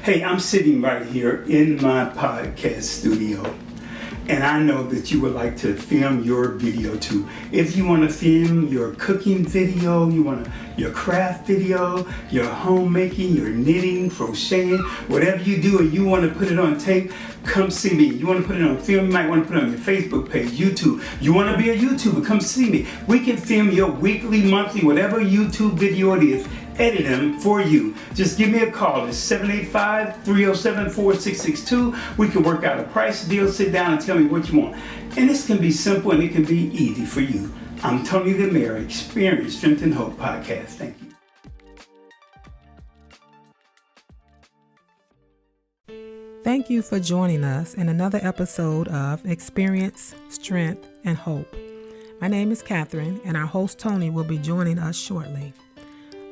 Hey, I'm sitting right here in my podcast studio, and I know that you would like to film your video too. If you want to film your cooking video, your craft video, your homemaking, your knitting, crocheting, whatever you do, and you want to put it on tape, come see me. You want to put it on film, you might want to put it on your Facebook page, YouTube. You want to be a YouTuber, come see me. We can film your weekly, monthly, whatever YouTube video it is. Edit them for you. Just give me a call. It's 785-307-4662. We can work out a price deal. Sit down and tell me what you want. And this can be simple and it can be easy for you. I'm Tony the Mayor, Experience, Strength, and Hope Podcast. Thank you. Thank you for joining us in another episode of Experience, Strength, and Hope. My name is Catherine, and our host Tony will be joining us shortly.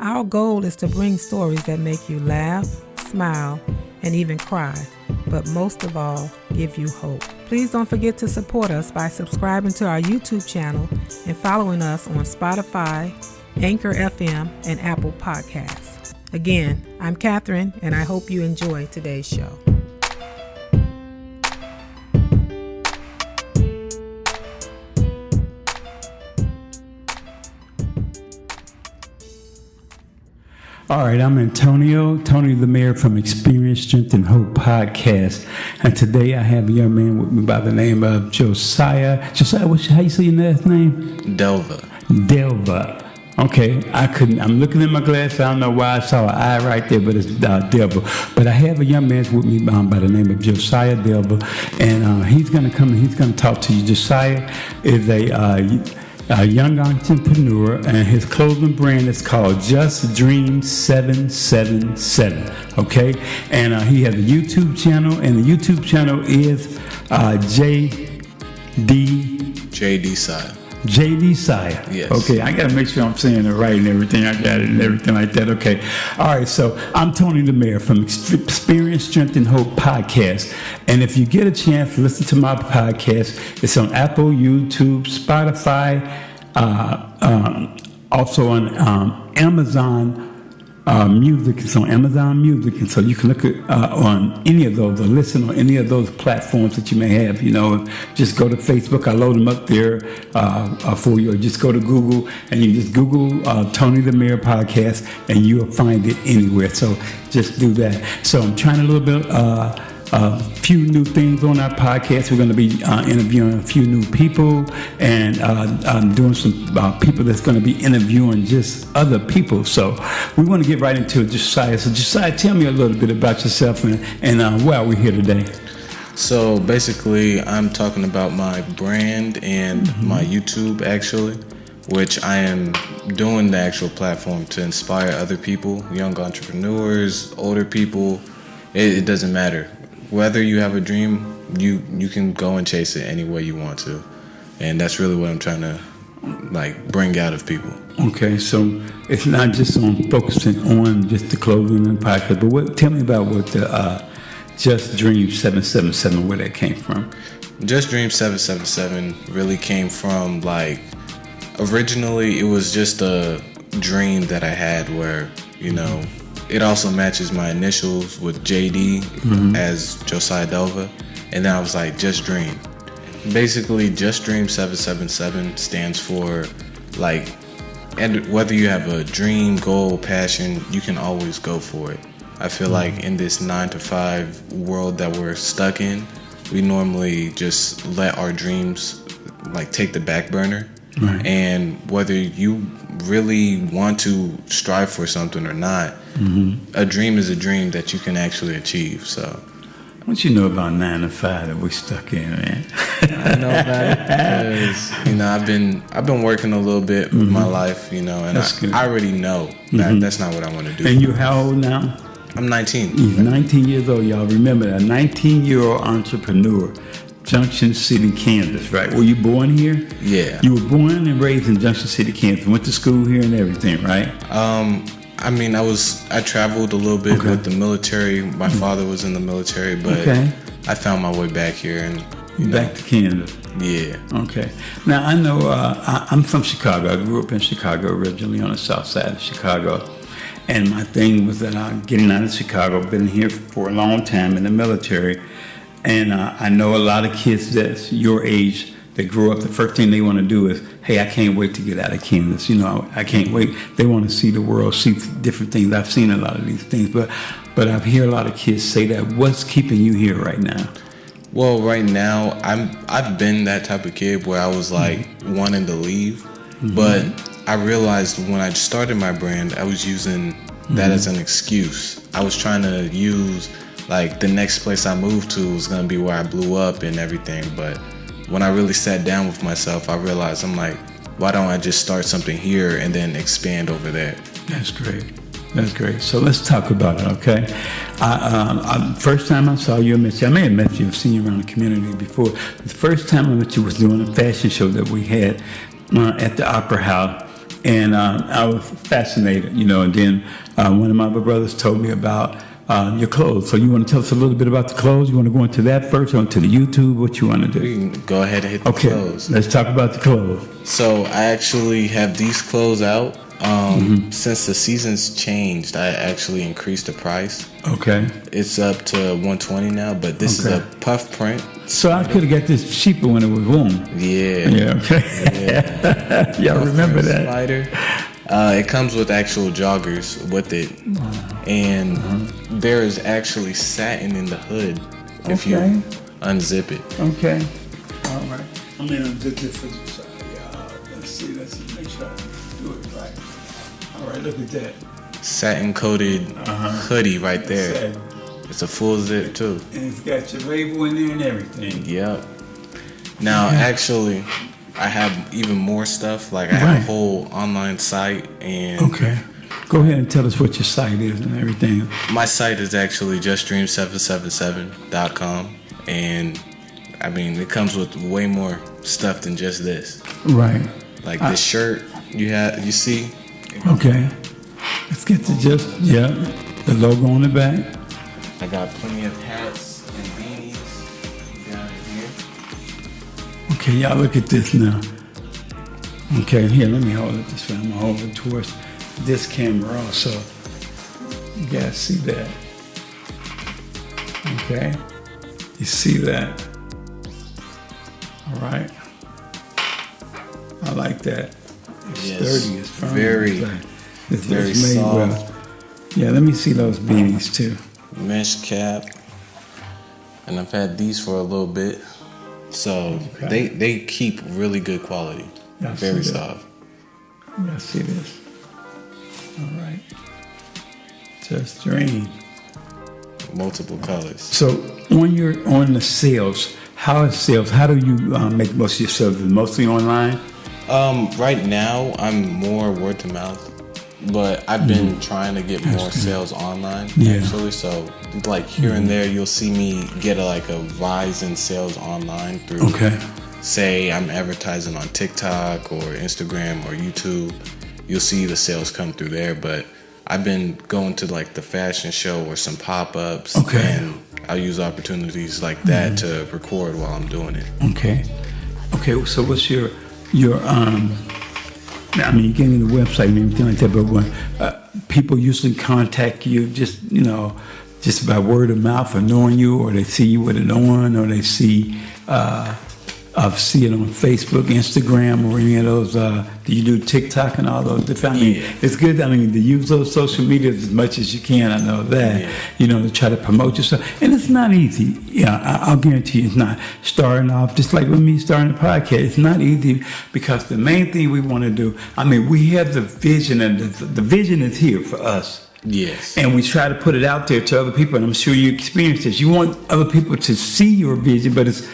Our goal is to bring stories that make you laugh, smile, and even cry, but most of all, give you hope. Please don't forget to support us by subscribing to our YouTube channel and following us on Spotify, Anchor FM, and Apple Podcasts. Again, I'm Catherine, and I hope you enjoy today's show. All right, I'm Antonio, Tony the Mayor from Experience, Strength, and Hope Podcast. And today I have a young man with me by the name of Josiah. Josiah, how you say your last name? Delva. Delva. Okay, I'm looking in my glass. I don't know why I saw an eye right there, but it's Delva. But I have a young man with me by the name of Josiah Delva. And he's going to come and he's going to talk to you. Josiah is a young entrepreneur, and his clothing brand is called Just Dream 777. Okay, and he has a YouTube channel, and the YouTube channel is JD Sire. JD Sire. Yes. Okay, I got to make sure I'm saying it right and everything. I got it and everything like that. Okay. All right, so I'm Tony the Mayor from Experience, Strength, and Hope Podcast. And if you get a chance to listen to my podcast, it's on Apple, YouTube, Spotify, also on Amazon Music. It's on Amazon Music, and so you can look at on any of those or listen on any of those platforms that you may have. You know, just go to Facebook. I load them up there for you. Or just go to Google and you just Google Tony the Mayor Podcast, and you'll find it anywhere. So just do that. So I'm trying a little bit. A few new things on our podcast. We're going to be interviewing a few new people, and doing some people that's going to be interviewing just other people. So we want to get right into it, Josiah. So Josiah, tell me a little bit about yourself and why we're here today. So basically, I'm talking about my brand and my YouTube, actually, which I am doing the actual platform to inspire other people, young entrepreneurs, older people. It doesn't matter. Whether you have a dream, you can go and chase it any way you want to. And that's really what I'm trying to bring out of people. Okay, so it's not just on focusing on just the clothing and podcast, but tell me about what the Just Dream 777, where that came from. Just Dream 777 really came from originally it was just a dream that I had where, it also matches my initials with JD as Josiah Delva. And then I was like, Just Dream. Basically, Just Dream 777 stands for and whether you have a dream, goal, passion, you can always go for it. I feel like in this 9-to-5 world that we're stuck in, we normally just let our dreams take the back burner. Right. And whether you really want to strive for something or not, a dream is a dream that you can actually achieve. So, what you know about 9-to-5 that we're stuck in, man? I know about it because I've been working a little bit with my life, and I already know that that's not what I want to do. And you how old now? I'm 19. He's 19 years old, y'all. Remember, a 19-year-old entrepreneur. Junction City, Kansas, right? Were you born here? Yeah. You were born and raised in Junction City, Kansas. Went to school here and everything, right? I traveled a little bit with the military. My father was in the military, but I found my way back here and back to Kansas. Yeah. Okay. Now I know I'm from Chicago. I grew up in Chicago originally on the south side of Chicago. And my thing was that getting out of Chicago, been here for a long time in the military, and I know a lot of kids that's your age that grew up, the first thing they want to do is, hey, I can't wait to get out of Kansas. I can't wait. They want to see the world, see different things. I've seen a lot of these things, but I hear a lot of kids say that. What's keeping you here right now? Well, right now, I've been that type of kid where I was like wanting to leave, but I realized when I started my brand, I was using that as an excuse. I was trying to use like the next place I moved to was gonna be where I blew up and everything, but when I really sat down with myself, I realized I'm like, why don't I just start something here and then expand over there? That's great. That's great. So let's talk about it, okay? First time I saw you, I may have met you, I've seen you around the community before. The first time I met you was doing a fashion show that we had at the Opera House. And I was fascinated, and then one of my other brothers told me about your clothes. So you want to tell us a little bit about the clothes? You want to go into that first or into the YouTube? What you want to do? We can go ahead and hit the clothes. Let's talk about the clothes. So I actually have these clothes out. Since the seasons changed, I actually increased the price. Okay. It's up to $120 now, but this is a puff print. So I could have got this cheaper when it was warm. Yeah. Yeah, okay. Yeah. Yeah, I remember that. Slider. It comes with actual joggers with it. And there is actually satin in the hood if you unzip it. Okay. All right. I'm going to unzip this for the side. Let's make sure I do it right. All right, look at that. Satin coated hoodie right there. Satin. It's a full zip too. And it's got your label in there and everything. Yep. Now, actually, I have even more stuff. Like I have a whole online site and. Okay. Go ahead and tell us what your site is and everything. My site is actually justdream777.com, and I mean it comes with way more stuff than just this. Right. Like this shirt you see. Okay. Let's get to the logo on the back. I got plenty of hats and beanies down here. Okay, y'all look at this now. Okay, here, let me hold it this way. I'm gonna hold it towards this camera also. You guys see that? Okay. You see that? All right. I like that. It's sturdy, it's firm. It's very made soft. well. Yeah, let me see those beanies too. Mesh cap. And I've had these for a little bit. So they keep really good quality. Very soft. Yeah, see this. All right. Just Dream. Multiple colors. So on the sales, how is sales? How do you make most of your sales? Mostly online? Right now I'm more word to mouth, but I've been trying to get more sales online actually. So like here and there you'll see me get a rise in sales online through say I'm advertising on TikTok or Instagram or YouTube. You'll see the sales come through there, but I've been going to the fashion show or some pop-ups, and I'll use opportunities like that to record while I'm doing it. Okay. So what's your I mean, getting the website and everything like that, but when people usually contact you just by word of mouth or knowing you, or they see you with it on, or they see it on Facebook, Instagram, or any of those. Do you do TikTok and all those? I mean, it's good. I mean, to use those social medias as much as you can. I know that. To try to promote yourself, and it's not easy. Yeah, I'll guarantee you, it's not. Starting off, just like with me starting a podcast, it's not easy because the main thing we want to do. I mean, we have the vision, and the vision is here for us. Yes. And we try to put it out there to other people, and I'm sure you experience this. You want other people to see your vision, but it's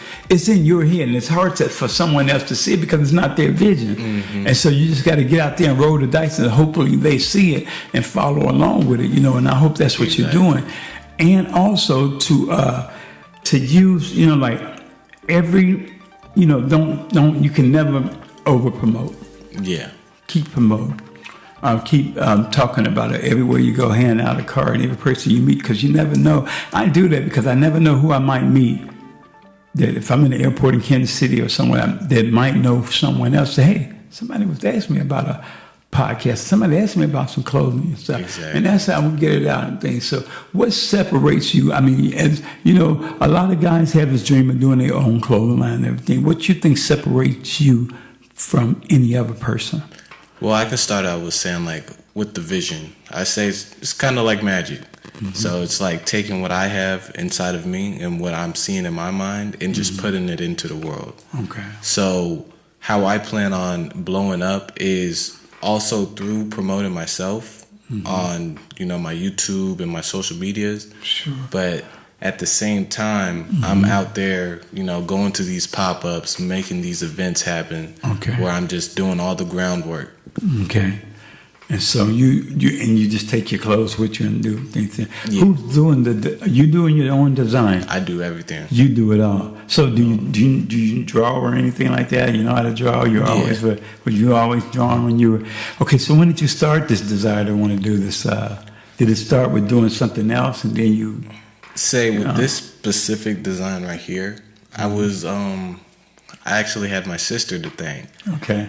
in your head, and it's hard for someone else to see it because it's not their vision. And so you just got to get out there and roll the dice, and hopefully they see it and follow along with it, and I hope that's what you're doing. And also to use, every, don't you can never over promote. Yeah. Keep promoting. Keep talking about it everywhere you go, hand out a card, every person you meet, because you never know. I do that because I never know who I might meet. That if I'm in the airport in Kansas City or somewhere that might know someone else, say, hey, somebody was asking me about podcast. Somebody asked me about some clothing and stuff. Exactly. And that's how we get it out and things. So what separates you? I mean, as you know, a lot of guys have this dream of doing their own clothing line and everything. What you think separates you from any other person? Well, I can start out with saying, like, with the vision. I say it's kind of like magic. Mm-hmm. So it's like taking what I have inside of me and what I'm seeing in my mind and just putting it into the world. Okay. So how I plan on blowing up is also through promoting myself on, you know, my YouTube and my social medias. Sure. But at the same time, I'm out there, you know, going to these pop-ups, making these events happen. Okay. Where I'm just doing all the groundwork. Okay. And so you just take your clothes with you and do things. Yeah. Who's doing you doing your own design? I do everything. You do it all. So do you draw or anything like that? You know how to draw? You're always were you always drawing when you were okay? So when did you start this desire to want to do this? Did it start with doing something else and then you say with this specific design right here? I was I actually had my sister do the thing. Okay.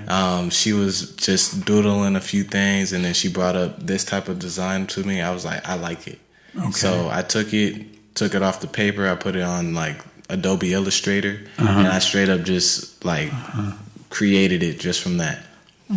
She was just doodling a few things, and then she brought up this type of design to me. I was like, I like it. Okay. So I took it off the paper. I put it on like Adobe Illustrator, and I straight up just like created it just from that.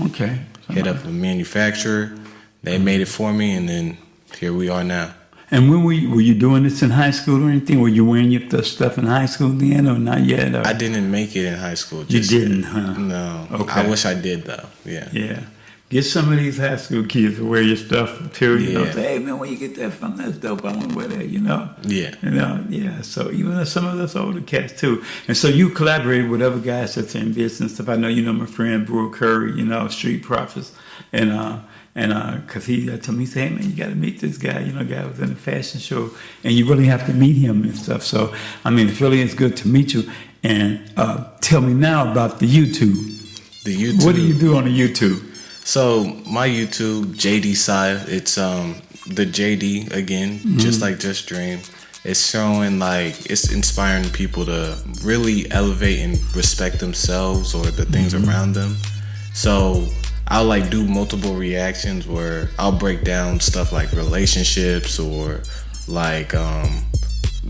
Okay. Hit up the manufacturer. They made it for me, and then here we are now. And when were you doing this in high school or anything? Were you wearing your stuff in high school then or not yet? Or? I didn't make it in high school. You didn't, huh? No. Okay. I wish I did, though. Yeah. Yeah. Get some of these high school kids to wear your stuff too. You know, Yeah. say, hey man, where you get that from? That's dope. I want to wear that. You know. Yeah. You know. Yeah. So even some of us older cats too. And so you collaborated with other guys that's in business stuff. I know you know my friend Brew Curry. You know, Street Profits, and because he told me, he said, hey man, you got to meet this guy. You know, guy was in a fashion show, and you really have to meet him and stuff. So I mean, it really is good to meet you. And tell me now about the YouTube. The YouTube. What do you do on the YouTube? So my YouTube, JD Saya, it's the JD again, just like Just Dream. It's showing like it's inspiring people to really elevate and respect themselves or the things around them. So I'll like do multiple reactions where I'll break down stuff like relationships or like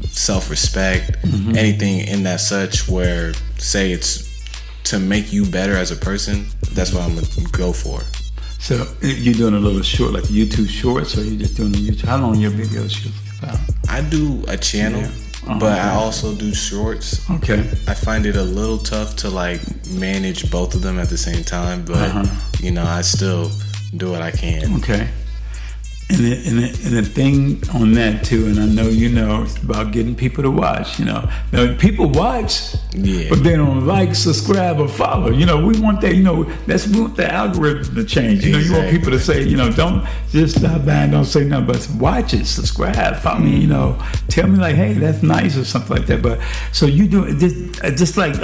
self-respect, anything in that such where say it's to make you better as a person. That's what I'm gonna go for. So you're doing a little short, like YouTube shorts, or you're just doing the YouTube? How long your videos shoot about? I do a channel, but I also do shorts. Okay. I find it a little tough to like manage both of them at the same time, but you know, I still do what I can. Okay. And the thing on that too, and I know you know, it's about getting people to watch. You know, now, people watch, but they don't like, subscribe, or follow. You know, we want that. You know, we want the algorithm to change. You know, you want people to say, you know, don't just stop by and don't say nothing, but watch it, subscribe, follow me. You know, tell me like, hey, that's nice or something like that. But so you do it just like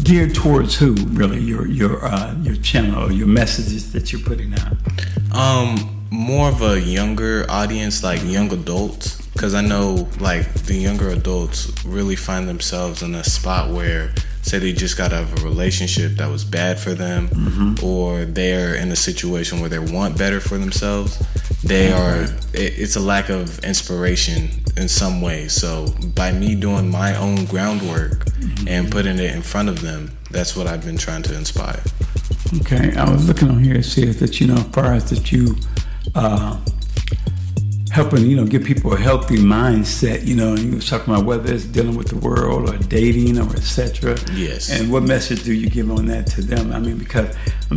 geared towards who really your channel or your messages that you're putting out. More of a younger audience, like young adults, because I know like the younger adults really find themselves in a spot where say they just got out of a relationship that was bad for them, or they're in a situation where they want better for themselves. It's a lack of inspiration in some way. So by me doing my own groundwork and putting it in front of them, that's what I've been trying to inspire. Okay, I was looking on here. It says that, you know, as far as that you helping, you know, give people a healthy mindset, you know, and you were talking about whether it's dealing with the world or dating or etc. Yes. And what message do you give on that to them? I mean, because, I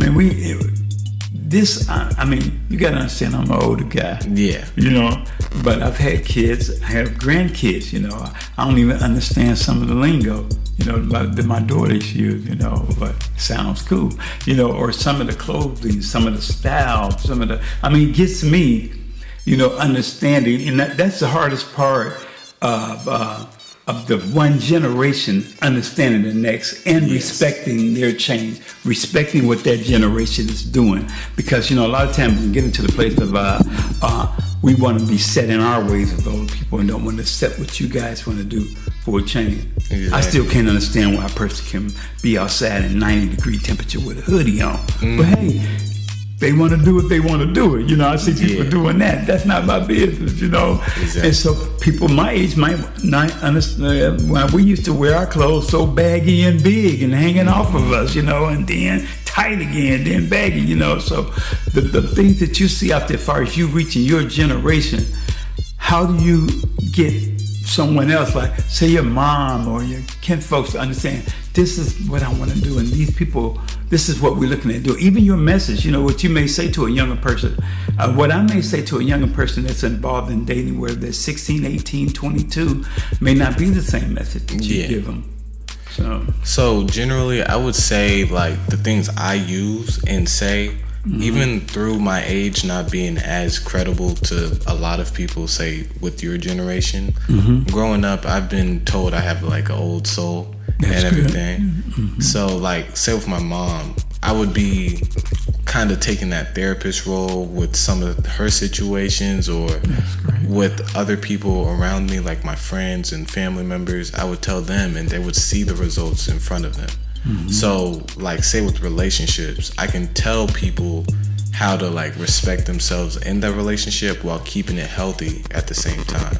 mean, you got to understand, I'm an older guy. Yeah. You know, but I've had kids, I have grandkids, you know. I don't even understand some of the lingo, you know, that my daughters use, you know, but it sounds cool, you know, or some of the clothing, some of the style, it gets me, you know, understanding, and that's the hardest part of the one generation understanding the next and respecting their change, respecting what that generation is doing. Because, you know, a lot of times we get into the place of we want to be set in our ways of those people and don't want to accept what you guys want to do for a change. Exactly. I still can't understand why a person can be outside in 90-degree temperature with a hoodie on. But hey, they want to do what they want to do it. I see people doing that. That's not my business, Exactly. And so people my age might not understand why we used to wear our clothes so baggy and big and hanging off of us, and then tight again, then baggy, So the things that you see out there as far as you reaching your generation, how do you get someone else, like say your mom or your kin folks, to understand this is what I want to do, and these people, this is what we're looking at do. Even your message, what you may say to a younger person, what I may say to a younger person that's involved in dating, where they're 16, 18, 22, may not be the same message that you give them. So generally, I would say like the things I use and say, even through my age not being as credible to a lot of people, say with your generation, growing up, I've been told I have like an old soul and everything. So like, say with my mom, I would be kind of taking that therapist role with some of her situations, or with other people around me, like my friends and family members. I would tell them and they would see the results in front of them. So like, say with relationships, I can tell people how to like respect themselves in that relationship while keeping it healthy at the same time.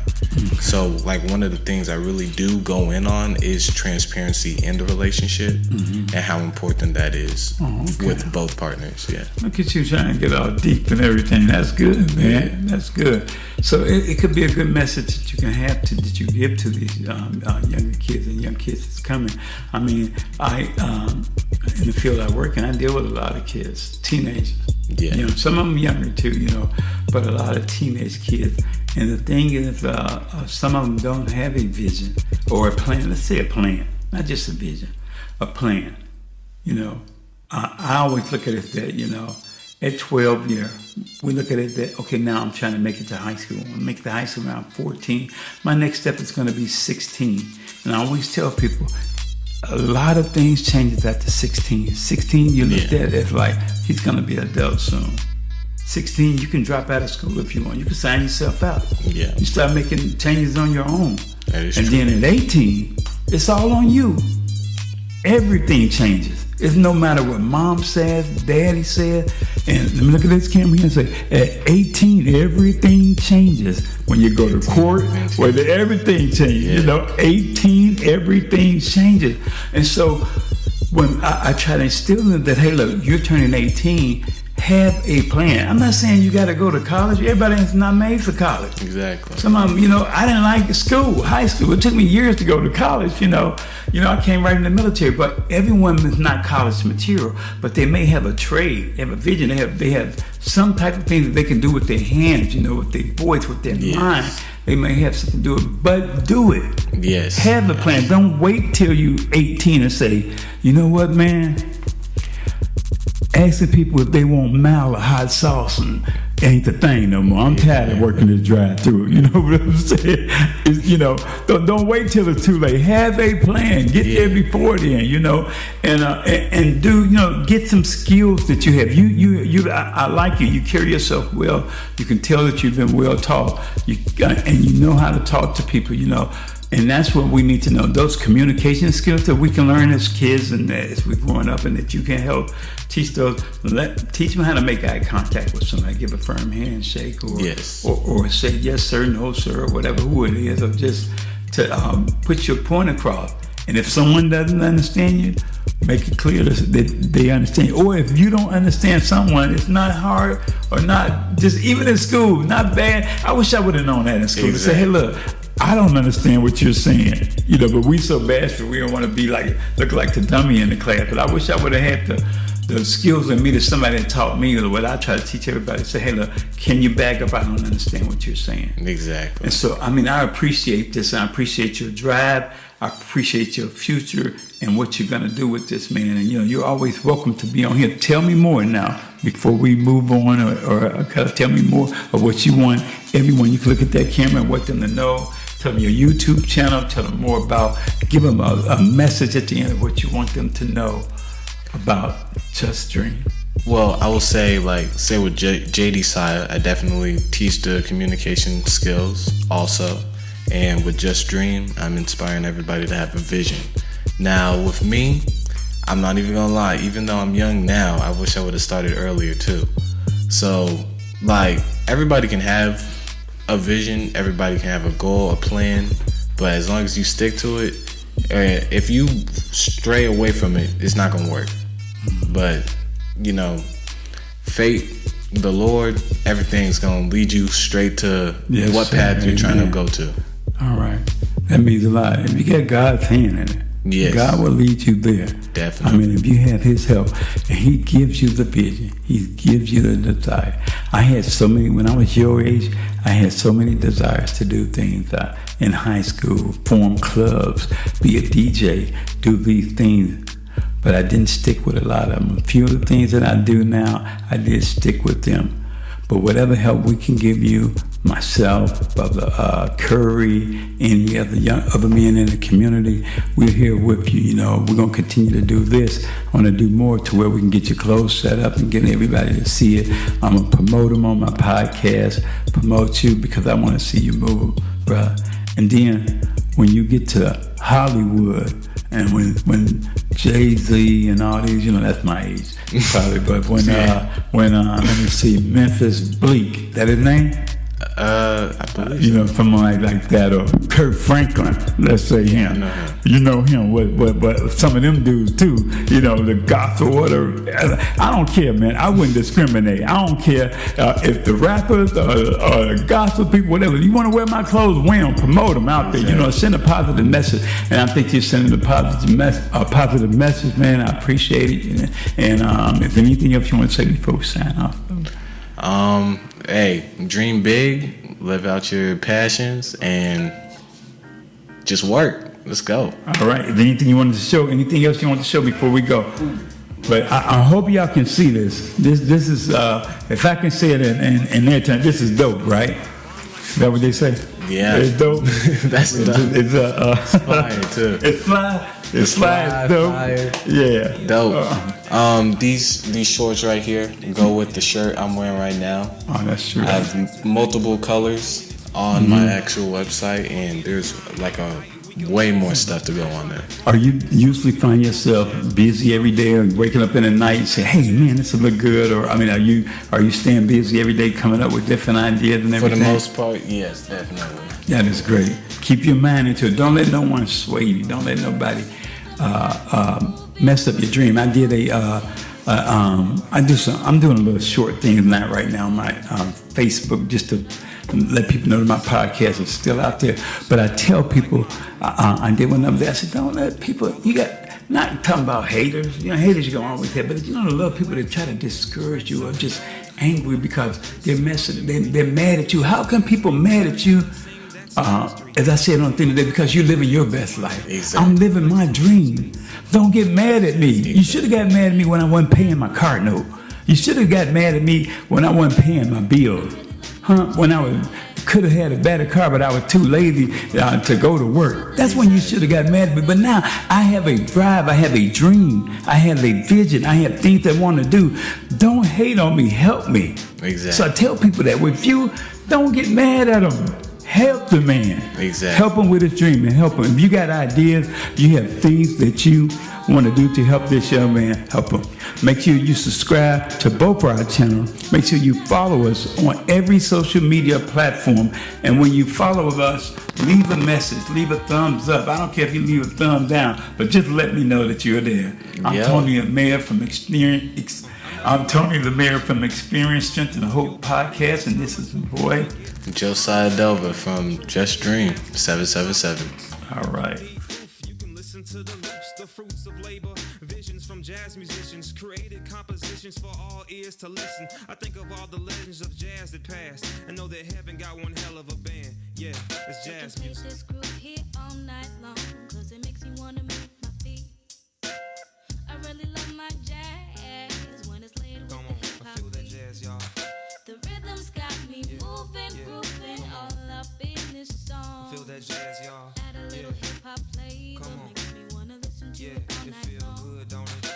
So like, one of the things I really do go in on is transparency in the relationship and how important that is with both partners. Look at you trying to get all deep and everything. That's good, man. That's good. So it could be a good message that you can have that you give to these younger kids and young kids that's coming. I mean, in the field I work in, I deal with a lot of kids, teenagers. Some of them younger too, but a lot of teenage kids. And the thing is, some of them don't have a vision or a plan. Let's say a plan, not just a vision, a plan. I always look at it that, at 12 years, we look at it that, okay, now I'm trying to make it to high school. I'm going to make it to high school around 14. My next step is going to be 16. And I always tell people, a lot of things changes after 16. 16, you look at it as like, he's going to be an adult soon. 16, you can drop out of school if you want. You can sign yourself out. You start making changes on your own. That is true. Then at 18, it's all on you. Everything changes. It's no matter what mom says, daddy says. And let me look at this camera here and say, at 18, everything changes. When you go to court, whether everything changes. 18, everything changes. And so when I try to instill in them that, hey, look, you're turning 18, have a plan. I'm not saying you got to go to college. Everybody is not made for college. Exactly. Some of them, I didn't like school, high school. It took me years to go to college, I came right in the military, but everyone is not college material, but they may have a trade, they have a vision, they have some type of thing that they can do with their hands, with their voice, with their mind. They may have something to do it, but do it. Yes. Have a plan. Don't wait till you 18 and say, you know what, man? Asking people if they want mild or hot sauce and ain't the thing no more. I'm tired of working this drive-through. You know what I'm saying? Don't wait till it's too late. Have a plan. Get there before then. And do get some skills that you have. I like you. You carry yourself well. You can tell that you've been well taught. And you know how to talk to people. And that's what we need to know. Those communication skills that we can learn as kids and as we're growing up, and that you can help teach those. Teach them how to make eye contact with somebody, give a firm handshake, or say yes sir, no sir, or whatever, who it is, or just to put your point across. And if someone doesn't understand you, make it clear that they understand you. Or if you don't understand someone, it's not hard or not, just even in school, not bad. I wish I would have known that in school. To say, hey, look, I don't understand what you're saying, but we so bashful, we don't want to be look like the dummy in the class. But I wish I would have had the skills in me that somebody had taught me, or what I try to teach everybody. Say, hey, look, can you back up? I don't understand what you're saying. Exactly. And so, I appreciate this. I appreciate your drive. I appreciate your future and what you're going to do with this, man. And, you're always welcome to be on here. Tell me more now before we move on, or tell me more of what you want. Everyone, you can look at that camera and want them to know. Tell them your YouTube channel. Tell them more about, give them a message at the end of what you want them to know about Just Dream. Well, I will say, say with Josiah, I definitely teach the communication skills also. And with Just Dream, I'm inspiring everybody to have a vision. Now, with me, I'm not even gonna lie, even though I'm young now, I wish I would have started earlier too. So, like, everybody can have a vision, everybody can have a goal, a plan, but as long as you stick to it, if you stray away from it, it's not gonna work. But, you know, fate, the Lord, everything's gonna lead you straight to what path you're trying to go to. All right. That means a lot. If you get God's hand in it, yes, God will lead you there. Definitely. I mean, if you have His help, and He gives you the vision, He gives you the desire. I had so many, when I was your age, I had so many desires to do things in high school, form clubs, be a DJ, do these things. But I didn't stick with a lot of them. A few of the things that I do now, I did stick with them. But whatever help we can give you, myself, Brother Curry, any other men in the community, we're here with you. You know, we're gonna continue to do this. I want to do more to where we can get your clothes set up and get everybody to see it. I'm gonna promote them on my podcast, promote you because I want to see you move, bruh. And then when you get to Hollywood, and when Jay-Z and all these, you know, that's my age probably, but when let me see, Memphis Bleak, that his name? I believe you know, someone like that, or Kurt Franklin, let's say him. No. You know him, but some of them dudes too, you know, the gospel, whatever. I don't care, man. I wouldn't discriminate. I don't care if the rappers or the gospel people, whatever. You want to wear my clothes, wear them, promote them out there. You know, send a positive message. And I think you're sending a positive message, man. I appreciate it. And if anything else you want to say before we sign off? Hey, dream big, live out your passions, and just work. Let's go. All right. Is there anything you wanted to show? Anything else you want to show before we go? But I hope y'all can see this. This is, if I can say it in their time, this is dope, right? Is that what they say? Yeah. It's dope. That's dope. It's fire too. It's fly. It's fly. It's dope. Fire. Yeah. Dope. These shorts right here go with the shirt I'm wearing right now. Oh, that's true. I have multiple colors on my actual website, and there's like a way more stuff to go on there. Are you usually find yourself busy every day, or waking up in the night and say, "Hey, man, this will look good"? Or I mean, are you staying busy every day, coming up with different ideas and everything? For the most part, yes, definitely. That is great. Keep your mind into it. Don't let no one sway you. Don't let nobody mess up your dream. I did I'm doing a little short thing right now on my Facebook, just to let people know that my podcast is still out there. But I tell people, I did one of them. I said, don't let people, you got, not talking about haters. You know, haters you're going to always have, but you know, the little people that try to discourage you or just angry because they're mad at you. How come people mad at you? As I said on the thing today, because you're living your best life. Exactly. I'm living my dream. Don't get mad at me. Exactly. You should have got mad at me when I wasn't paying my car note. You should have got mad at me when I wasn't paying my bills. When I could have had a better car, but I was too lazy to go to work. That's when you should have got mad at me. But now I have a drive. I have a dream. I have a vision. I have things I want to do. Don't hate on me. Help me. Exactly. So I tell people that if you don't get mad at them, help the man. Exactly. Help him with his dream and help him. If you got ideas, you have things that you want to do to help this young man, help him. Make sure you subscribe to both our channels. Make sure you follow us on every social media platform. And when you follow us, leave a message, leave a thumbs up. I don't care if you leave a thumb down, but just let me know that you're there. I'm Tony, the mayor from Experience. I'm Tony, the mayor from Experience, Strength, and Hope podcast, and this is my boy Josiah Delva from Just Dream 777. All right. You can listen to the lips, the fruits of labor, visions from jazz musicians, created compositions for all ears to listen. I think of all the legends of jazz that passed, and know that heaven got one hell of a band. Yeah, it's jazz music. This group here all night long, 'cause it makes me wanna move my feet. I really love my jazz when it's laid with Come the on, hip I hop feel that beat. jazz, y'all. The rhythm's got me moving, grooving all up in this song. Feel that jazz, y'all. Add a little hip hop flavor, Come on. makes me wanna listen to Yeah, it all it night feel long. good, don't it?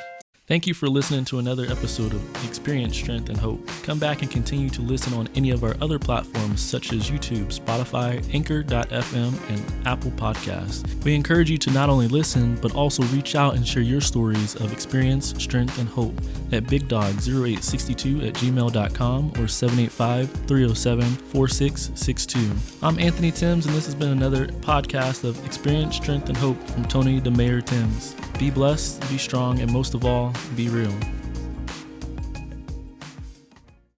Thank you for listening to another episode of Experience, Strength, and Hope. Come back and continue to listen on any of our other platforms such as YouTube, Spotify, Anchor.fm, and Apple Podcasts. We encourage you to not only listen, but also reach out and share your stories of experience, strength, and hope at bigdog0862@gmail.com or 785-307-4662. I'm Anthony Timms, and this has been another podcast of Experience, Strength, and Hope from Tony DeMayer Timms. Be blessed, be strong, and most of all, be real.